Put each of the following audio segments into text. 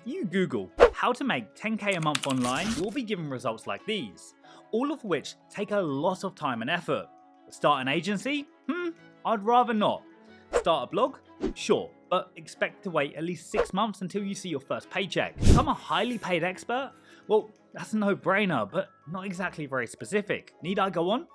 you Google how to make 10k a month online, you'll be given results like these, all of which take a lot of time and effort. Start an agency? I'd rather not. Start a blog? Sure, but expect to wait at least 6 months until you see your first paycheck. Become a highly paid expert? Well, that's a no-brainer, but not exactly very specific. Need I go on?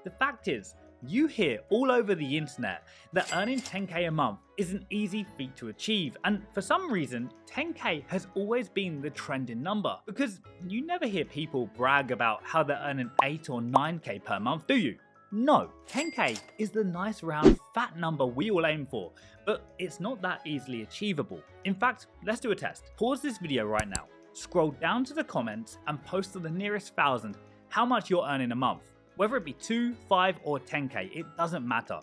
The fact is, you hear all over the internet that earning 10k a month is an easy feat to achieve, and for some reason 10k has always been the trending number, because you never hear people brag about how they're earning 8 or 9k per month, do you? No, 10k is the nice round fat number we all aim for, but it's not that easily achievable. In fact, let's do a test. Pause this video right now, scroll down to the comments and post to the nearest 1,000 how much you're earning a month. Whether it be 2, 5 or 10k, it doesn't matter.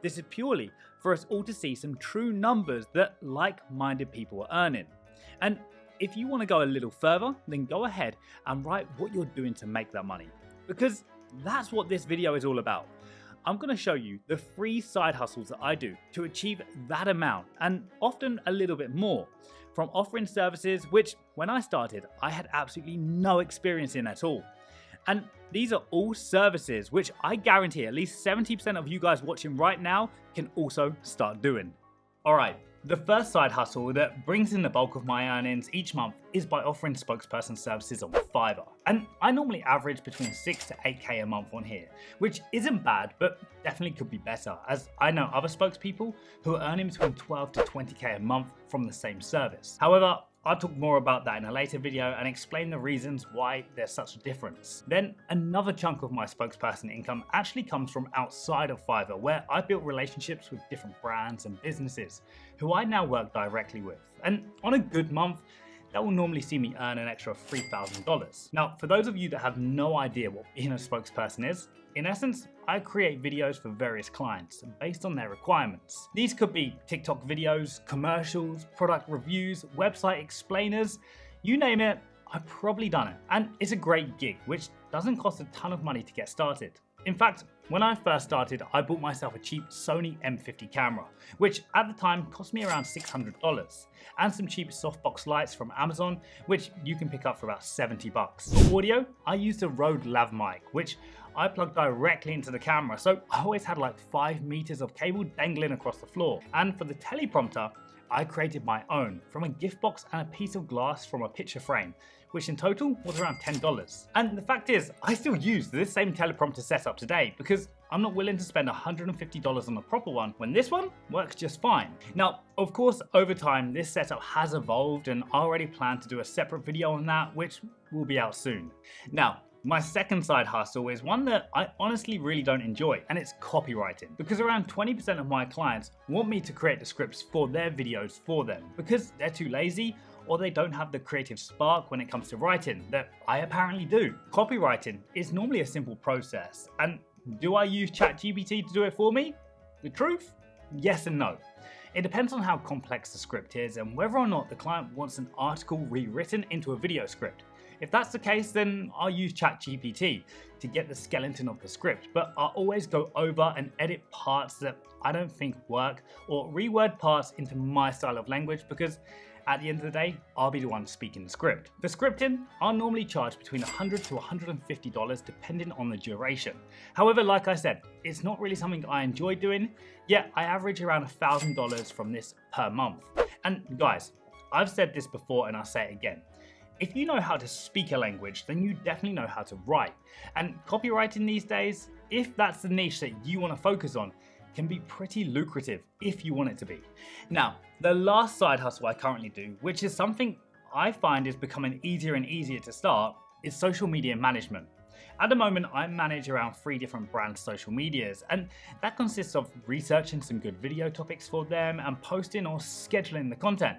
This is purely for us all to see some true numbers that like-minded people are earning. And if you want to go a little further, then go ahead and write what you're doing to make that money. Because that's what this video is all about. I'm going to show you the free side hustles that I do to achieve that amount, and often a little bit more. From offering services which, when I started, I had absolutely no experience in at all. And these are all services which I guarantee at least 70% of you guys watching right now can also start doing. Alright, the first side hustle that brings in the bulk of my earnings each month is by offering spokesperson services on Fiverr. And I normally average between 6 to 8k a month on here, which isn't bad, but definitely could be better, as I know other spokespeople who are earning between 12 to 20k a month from the same service. However, I'll talk more about that in a later video and explain the reasons why there's such a difference. Then another chunk of my spokesperson income actually comes from outside of Fiverr, where I built relationships with different brands and businesses who I now work directly with. And on a good month, that will normally see me earn an extra $3,000. Now, for those of you that have no idea what being a spokesperson is, in essence, I create videos for various clients based on their requirements. These could be TikTok videos, commercials, product reviews, website explainers, you name it, I've probably done it. And it's a great gig, which doesn't cost a ton of money to get started. In fact, when I first started, I bought myself a cheap Sony M50 camera, which at the time cost me around $600, and some cheap softbox lights from Amazon, which you can pick up for about 70 bucks. For audio, I used a Rode lav mic, which I plugged directly into the camera, so I always had like 5 meters of cable dangling across the floor. And for the teleprompter, I created my own from a gift box and a piece of glass from a picture frame, which in total was around $10. And the fact is, I still use this same teleprompter setup today because I'm not willing to spend $150 on a proper one when this one works just fine. Now, of course, over time, this setup has evolved, and I already plan to do a separate video on that, which will be out soon. Now, my second side hustle is one that I honestly really don't enjoy, and it's copywriting. Because around 20% of my clients want me to create the scripts for their videos for them because they're too lazy or they don't have the creative spark when it comes to writing that I apparently do. Copywriting is normally a simple process, and do I use ChatGPT to do it for me? The truth? Yes and no. It depends on how complex the script is and whether or not the client wants an article rewritten into a video script. If that's the case, then I'll use ChatGPT to get the skeleton of the script, but I'll always go over and edit parts that I don't think work or reword parts into my style of language, because at the end of the day, I'll be the one speaking the script. For scripting, I'll normally charge between $100 to $150 depending on the duration. However, like I said, it's not really something I enjoy doing, yet I average around $1,000 from this per month. And guys, I've said this before and I'll say it again. If you know how to speak a language, then you definitely know how to write. And copywriting these days, if that's the niche that you want to focus on, can be pretty lucrative if you want it to be. Now, the last side hustle I currently do, which is something I find is becoming easier and easier to start, is social media management. At the moment, I manage around 3 different brands' social medias, and that consists of researching some good video topics for them and posting or scheduling the content.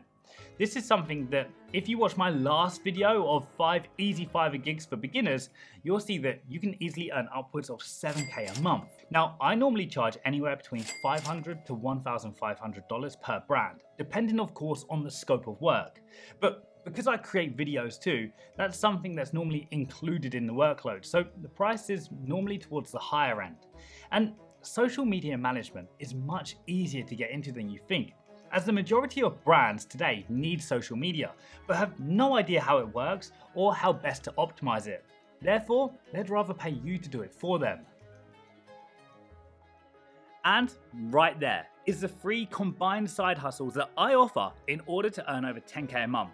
This is something that, if you watch my last video of 5 easy Fiverr gigs for beginners, you'll see that you can easily earn upwards of 7k a month. Now, I normally charge anywhere between $500 to $1,500 per brand, depending of course on the scope of work. But because I create videos too, that's something that's normally included in the workload, so the price is normally towards the higher end. And social media management is much easier to get into than you think. as the majority of brands today need social media, but have no idea how it works or how best to optimize it. Therefore, they'd rather pay you to do it for them. And right there is the free combined side hustles that I offer in order to earn over 10k a month.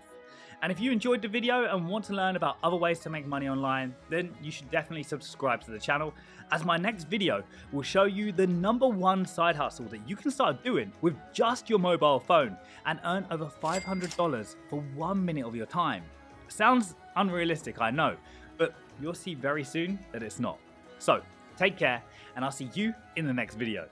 And if you enjoyed the video and want to learn about other ways to make money online, then you should definitely subscribe to the channel, as my next video will show you the #1 side hustle that you can start doing with just your mobile phone and earn over $500 for 1 minute of your time. Sounds unrealistic, I know, but you'll see very soon that it's not. So take care, and I'll see you in the next video.